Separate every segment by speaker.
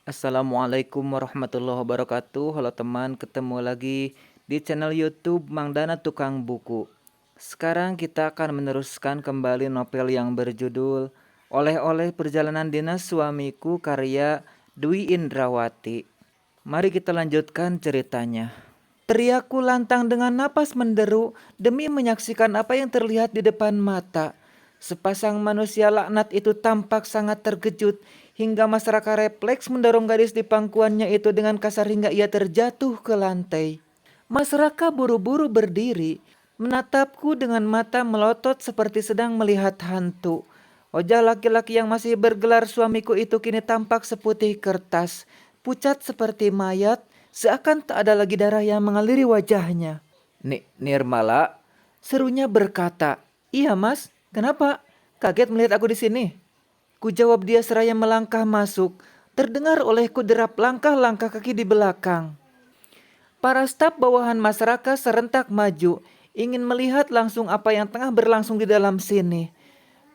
Speaker 1: Assalamualaikum warahmatullahi wabarakatuh. Halo teman, ketemu lagi di channel YouTube Mang Dana Tukang Buku. Sekarang kita akan meneruskan kembali novel yang berjudul Oleh-oleh Perjalanan Dinas Suamiku karya Dwi Indrawati. Mari kita lanjutkan ceritanya. Teriakku lantang dengan napas menderu demi menyaksikan apa yang terlihat di depan mata. Sepasang manusia laknat itu tampak sangat terkejut hingga masyarakat refleks mendorong gadis di pangkuannya itu dengan kasar hingga ia terjatuh ke lantai. Masyarakat buru-buru berdiri, menatapku dengan mata melotot seperti sedang melihat hantu. Wajah laki-laki yang masih bergelar suamiku itu kini tampak seputih kertas, pucat seperti mayat, seakan tak ada lagi darah yang mengaliri wajahnya. Nirmala, serunya berkata, "Iya mas, kenapa? Kaget melihat aku di sini?" Ku jawab dia seraya melangkah masuk. Terdengar olehku derap langkah-langkah kaki di belakang. Para staf bawahan masyarakat serentak maju, ingin melihat langsung apa yang tengah berlangsung di dalam sini.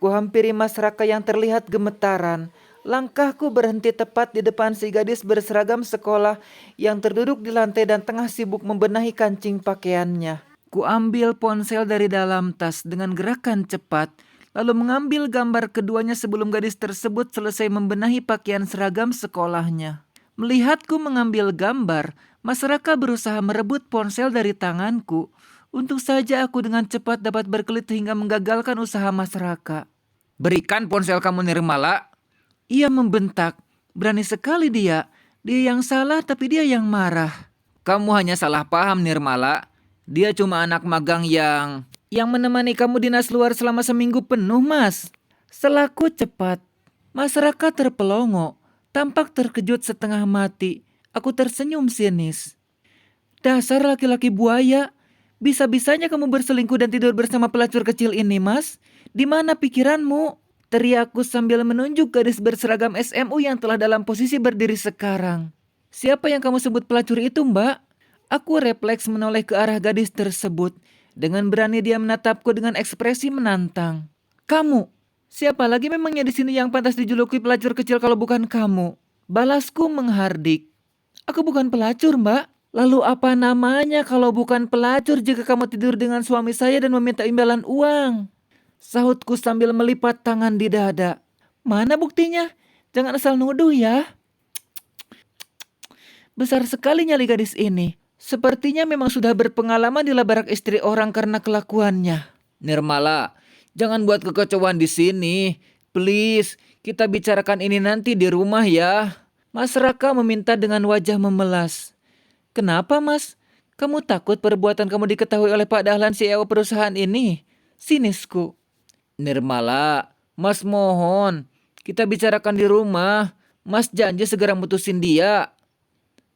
Speaker 1: Kuhampiri masyarakat yang terlihat gemetaran. Langkahku berhenti tepat di depan si gadis berseragam sekolah yang terduduk di lantai dan tengah sibuk membenahi kancing pakaiannya. Kuambil ponsel dari dalam tas dengan gerakan cepat, lalu mengambil gambar keduanya sebelum gadis tersebut selesai membenahi pakaian seragam sekolahnya. Melihatku mengambil gambar, masyarakat berusaha merebut ponsel dari tanganku. Untuk saja aku dengan cepat dapat berkelit hingga menggagalkan usaha masyarakat. "Berikan ponsel kamu, Nirmala." Ia membentak. Berani sekali dia. Dia yang salah tapi dia yang marah. "Kamu hanya salah paham, Nirmala. Dia cuma anak magang yang menemani kamu dinas luar selama seminggu penuh, Mas." Selaku cepat. Masyarakat terpelongo. Tampak terkejut setengah mati. Aku tersenyum sinis. "Dasar laki-laki buaya. Bisa-bisanya kamu berselingkuh dan tidur bersama pelacur kecil ini, Mas. Di mana pikiranmu?" Teriakku sambil menunjuk gadis berseragam SMU yang telah dalam posisi berdiri sekarang. "Siapa yang kamu sebut pelacur itu, Mbak?" Aku refleks menoleh ke arah gadis tersebut. Dengan berani dia menatapku dengan ekspresi menantang. "Kamu? Siapa lagi memangnya di sini yang pantas dijuluki pelacur kecil kalau bukan kamu?" Balasku menghardik. "Aku bukan pelacur, Mbak." "Lalu apa namanya kalau bukan pelacur jika kamu tidur dengan suami saya dan meminta imbalan uang?" Sahutku sambil melipat tangan di dada. "Mana buktinya? Jangan asal nuduh ya." Besar sekali nyali gadis ini. Sepertinya memang sudah berpengalaman dilabrak istri orang karena kelakuannya. "Nirmala, jangan buat kekacauan di sini. Please, kita bicarakan ini nanti di rumah ya." Mas Raka meminta dengan wajah memelas. "Kenapa, Mas? Kamu takut perbuatan kamu diketahui oleh Pak Dahlan CEO perusahaan ini?" Sinisku. "Nirmala, Mas mohon, kita bicarakan di rumah. Mas janji segera mutusin dia."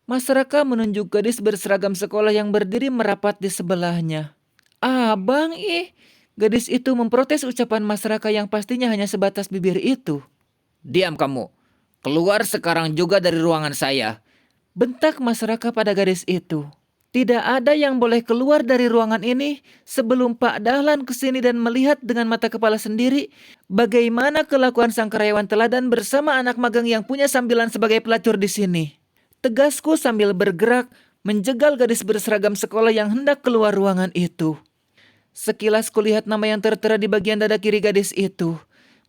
Speaker 1: Mas Raka menunjuk gadis berseragam sekolah yang berdiri merapat di sebelahnya. "Abang Gadis itu memprotes ucapan Mas Raka yang pastinya hanya sebatas bibir itu. "Diam kamu. Keluar sekarang juga dari ruangan saya." Bentak Mas Raka pada gadis itu. "Tidak ada yang boleh keluar dari ruangan ini sebelum Pak Dahlan kesini dan melihat dengan mata kepala sendiri bagaimana kelakuan sang karyawan teladan bersama anak magang yang punya sambilan sebagai pelacur di sini." Tegasku sambil bergerak menjegal gadis berseragam sekolah yang hendak keluar ruangan itu. Sekilas kulihat nama yang tertera di bagian dada kiri gadis itu.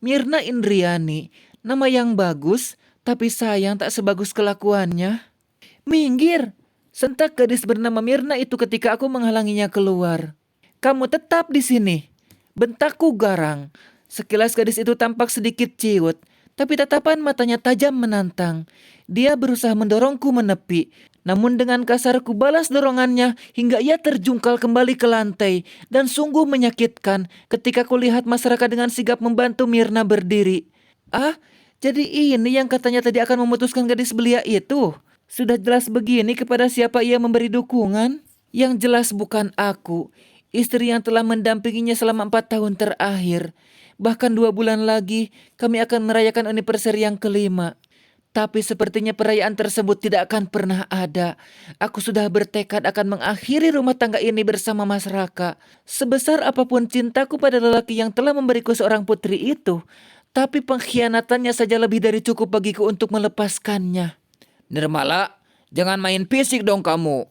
Speaker 1: Mirna Indriani, nama yang bagus, tapi sayang tak sebagus kelakuannya. "Minggir!" sentak gadis bernama Mirna itu ketika aku menghalanginya keluar. "Kamu tetap di sini!" bentakku garang. Sekilas gadis itu tampak sedikit ciut, tapi tatapan matanya tajam menantang. Dia berusaha mendorongku menepi, namun dengan kasar ku balas dorongannya hingga ia terjungkal kembali ke lantai. Dan sungguh menyakitkan ketika kulihat masyarakat dengan sigap membantu Mirna berdiri. "Ah, jadi ini yang katanya tadi akan memutuskan gadis belia itu. Sudah jelas begini kepada siapa ia memberi dukungan? Yang jelas bukan aku, istri yang telah mendampinginya selama 4 tahun terakhir. Bahkan 2 bulan lagi kami akan merayakan anniversary yang kelima. Tapi sepertinya perayaan tersebut tidak akan pernah ada. Aku sudah bertekad akan mengakhiri rumah tangga ini bersama Mas Raka. Sebesar apapun cintaku pada lelaki yang telah memberiku seorang putri itu, tapi pengkhianatannya saja lebih dari cukup bagiku untuk melepaskannya." Nirmala, jangan main fisik dong kamu,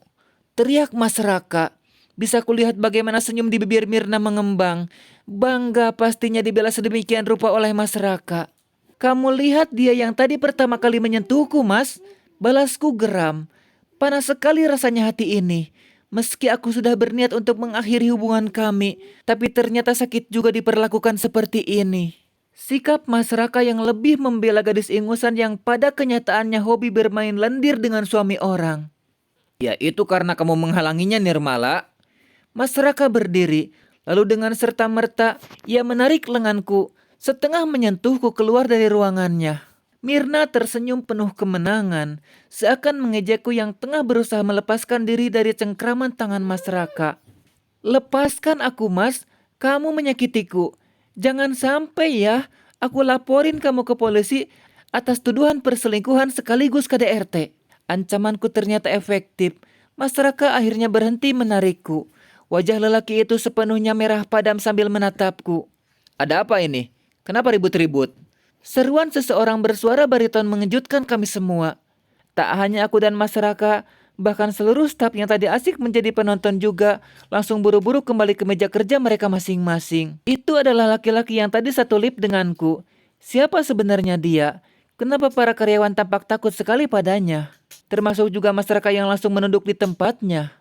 Speaker 1: teriak Mas Raka. Bisa kulihat bagaimana senyum di bibir Mirna mengembang. Bangga pastinya dibela sedemikian rupa oleh Mas Raka. Kamu lihat dia yang tadi pertama kali menyentuhku, Mas. Balasku geram. Panas sekali rasanya hati ini. Meski aku sudah berniat untuk mengakhiri hubungan kami, tapi ternyata sakit juga diperlakukan seperti ini. Sikap Mas Raka yang lebih membela gadis ingusan yang pada kenyataannya hobi bermain lendir dengan suami orang. Ya itu karena kamu menghalanginya, Nirmala. Mas Raka berdiri, lalu dengan serta-merta ia menarik lenganku, setengah menyentuhku keluar dari ruangannya. Mirna tersenyum penuh kemenangan, seakan mengejekku yang tengah berusaha melepaskan diri dari cengkraman tangan Mas Raka. Lepaskan aku, Mas, kamu menyakitiku. Jangan sampai ya, aku laporin kamu ke polisi atas tuduhan perselingkuhan sekaligus KDRT. Ancamanku ternyata efektif. Mas Raka akhirnya berhenti menarikku. Wajah lelaki itu sepenuhnya merah padam sambil menatapku. Ada apa ini? Kenapa ribut-ribut? Seruan seseorang bersuara bariton mengejutkan kami semua. Tak hanya aku dan Mas Raka, bahkan seluruh staf yang tadi asik menjadi penonton juga langsung buru-buru kembali ke meja kerja mereka masing-masing. Itu adalah laki-laki yang tadi satu lift denganku. Siapa sebenarnya dia? Kenapa para karyawan tampak takut sekali padanya? Termasuk juga masyarakat yang langsung menunduk di tempatnya.